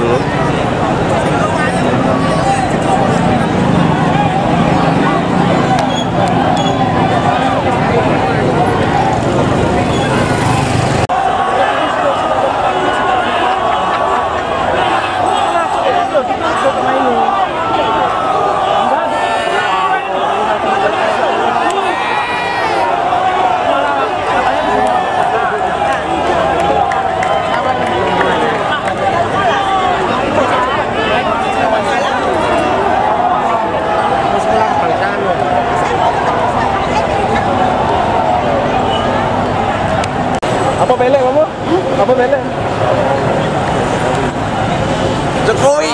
dulu. Apa belek kamu? Apa belek? Jokowi.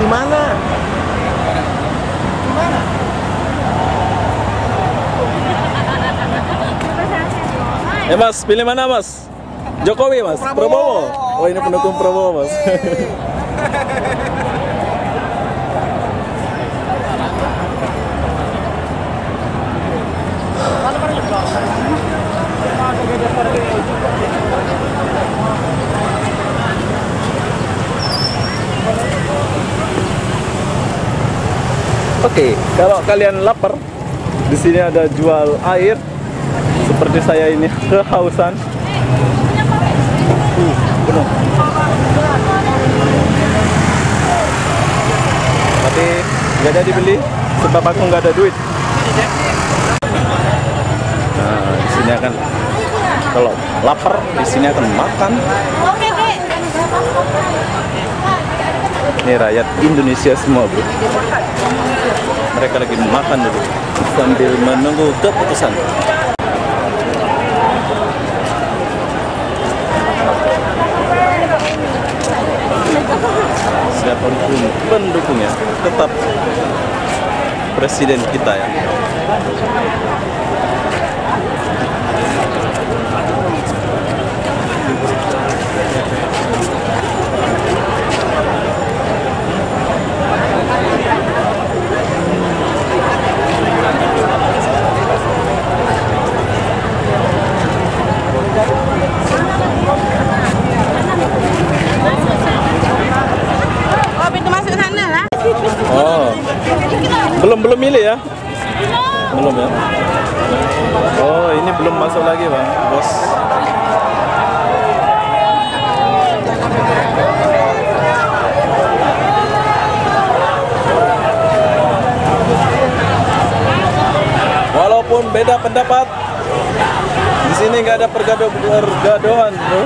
Di mana? Mas, pilih mana Mas? Jokowi Mas? Prabowo? Oh ini pendukung Prabowo Mas. Oke, kalau kalian lapar, di sini ada jual air. Seperti saya ini kehausan. Penuh. Tapi nggak ada dibeli sebab aku nggak ada duit. Nah, di sini akan kalau lapar di sini akan makan. Ini rakyat Indonesia semua, Bu. Mereka lagi makan dulu sambil menunggu keputusan. Siapapun pendukungnya, tetap presiden kita ya. Belum milih ya? Belum ya? Oh, ini belum masuk lagi, Bang, bos. Walaupun beda pendapat, di sini nggak ada pergaduhan, bro.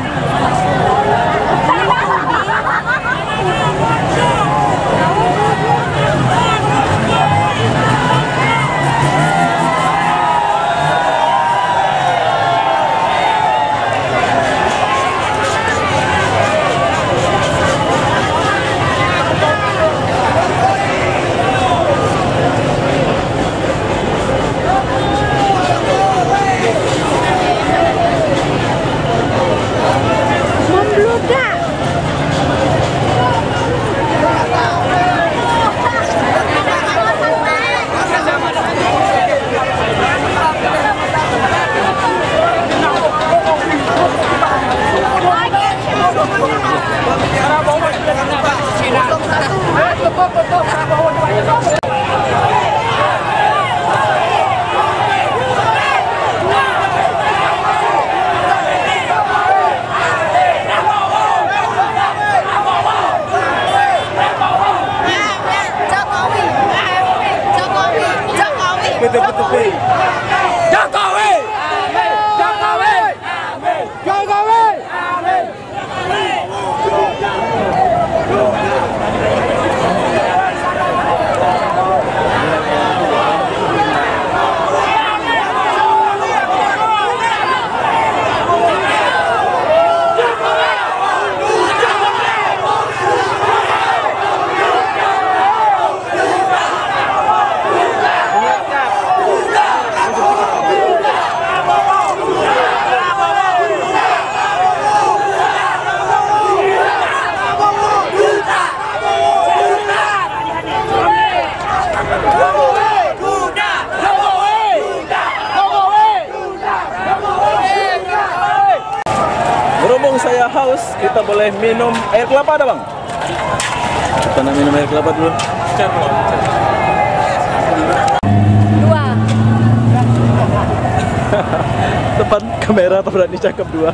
boleh minum air kelapa ada bang? Kita nak minum air kelapa dulu. Dua. Depan kamera atau berani cakep dua.